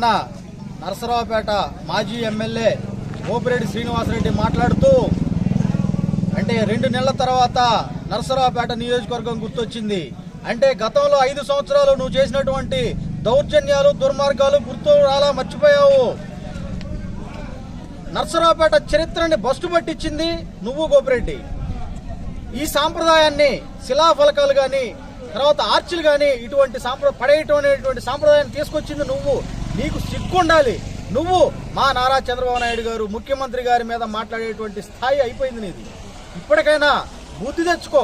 నిన్న నరసరావుపేట మాజీ ఎమ్మెల్యే గోపిరెడ్డి శ్రీనివాసరెడ్డి మాట్లాడుతూ అంటే 2 నెలల తర్వాత నరసరావుపేట నియోజకవర్గం గుర్తొచ్చింది. అంటే గతంలో 5 సంవత్సరాలు నువ్వు చేసినటువంటి దౌర్జన్యాలు దుర్మార్గాలు గుర్తు రాలా మర్చిపోయావు. నరసరావుపేట చరిత్రని బస్టు పట్టించింది నువ్వు గోపిరెడ్డి. ఈ సాంప్రదాయాన్ని శిలాఫలకాలు కానీ తర్వాత ఆర్చిలు కానీ ఇటువంటి పడేయటం అనేటువంటి సాంప్రదాయాన్ని తీసుకొచ్చింది నువ్వు. నీకు సిగ్గుండాలి. నువ్వు మా నారా చంద్రబాబు నాయుడు గారు ముఖ్యమంత్రి గారి మీద మాట్లాడేటువంటి స్థాయి అయిపోయింది నీది. ఇప్పటికైనా బుద్ధి తెచ్చుకో,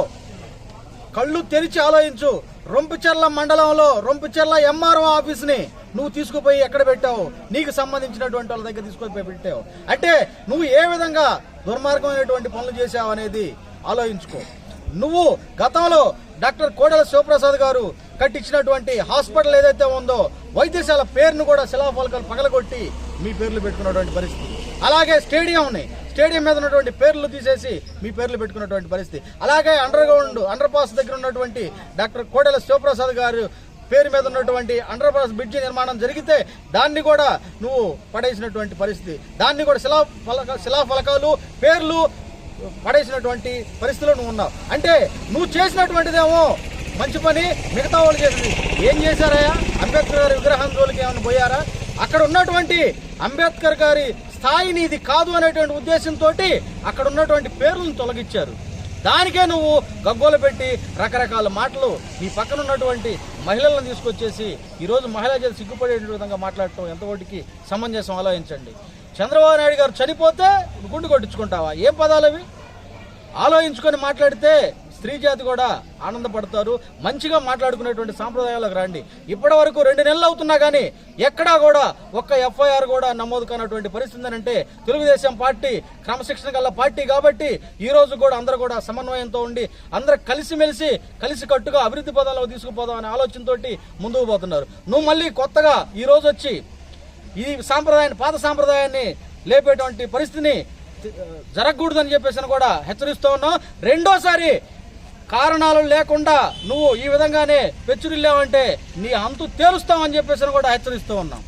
కళ్ళు తెరిచి ఆలోచించు. రొంపిచెర్ల మండలంలో రొంపిచెర్ల ఎంఆర్ఓ ఆఫీస్ని నువ్వు తీసుకుపోయి ఎక్కడ పెట్టావు? నీకు సంబంధించినటువంటి వాళ్ళ దగ్గర తీసుకొని పెట్టావు. అంటే నువ్వు ఏ విధంగా దుర్మార్గమైనటువంటి పనులు చేశావు అనేది ఆలోచించుకో. నువ్వు గతంలో డాక్టర్ కోడెల శివప్రసాద్ గారు కట్టించినటువంటి హాస్పిటల్ ఏదైతే ఉందో వైద్యశాల పేరును కూడా శిలాఫలకాలు పగలగొట్టి మీ పేర్లు పెట్టుకున్నటువంటి పరిస్థితి. అలాగే స్టేడియం మీద ఉన్నటువంటి పేర్లు తీసేసి మీ పేర్లు పెట్టుకున్నటువంటి పరిస్థితి. అలాగే అండర్ పాస్ దగ్గర ఉన్నటువంటి డాక్టర్ కోడెల శివప్రసాద్ గారు పేరు మీద ఉన్నటువంటి అండర్ పాస్ బ్రిడ్జి నిర్మాణం జరిగితే దాన్ని కూడా నువ్వు పడేసినటువంటి పరిస్థితి. దాన్ని కూడా శిలాఫలకాలు పేర్లు పడేసినటువంటి పరిస్థితిలో నువ్వు ఉన్నావు. అంటే నువ్వు చేసినటువంటిదేమో మంచి పని, మిగతా వాళ్ళు చేసింది ఏం చేశారయ్యా? అంబేద్కర్ గారి విగ్రహం జోలికి ఏమైనా పోయారా? అక్కడ ఉన్నటువంటి అంబేద్కర్ గారి స్థాయి నీది కాదు అనేటువంటి ఉద్దేశంతో అక్కడ ఉన్నటువంటి పేర్లను తొలగించారు. దానికే నువ్వు గగ్గోలు పెట్టి రకరకాల మాటలు నీ పక్కన ఉన్నటువంటి మహిళలను తీసుకొచ్చేసి ఈరోజు మహిళా చేతి సిగ్గుపడే విధంగా మాట్లాడటం ఎంతవరకు సమంజసం ఆలోచించండి. చంద్రబాబు నాయుడు గారు చనిపోతే గుండు కొట్టించుకుంటావా? ఏం పదాలు అవి? ఆలోచించుకొని మాట్లాడితే స్త్రీ జాతి కూడా ఆనందపడతారు. మంచిగా మాట్లాడుకునేటువంటి సాంప్రదాయాలకు రండి. ఇప్పటి వరకు 2 నెలలు అవుతున్నా కానీ ఎక్కడా కూడా ఒక్క ఎఫ్ఐఆర్ కూడా నమోదు కానటువంటి పరిస్థితి అంటే తెలుగుదేశం పార్టీ క్రమశిక్షణ గల పార్టీ కాబట్టి ఈ రోజు కూడా అందరూ కూడా సమన్వయంతో ఉండి అందరూ కలిసికట్టుగా అభివృద్ధి పదాలకు తీసుకుపోదాం అనే ఆలోచనతో ముందుకు పోతున్నారు. నువ్వు మళ్ళీ కొత్తగా ఈ రోజు వచ్చి ఈ పాత సాంప్రదాయాన్ని లేపేటువంటి పరిస్థితిని జరగకూడదని చెప్పేసి కూడా హెచ్చరిస్తూ ఉన్నాం. రెండోసారి కారణాలు లేకుండా నువ్వు ఈ విధంగానే పెచ్చురిల్లావంటే నీ అంతు తేలుస్తామని చెప్పేసి కూడా హెచ్చరిస్తూ ఉన్నాం.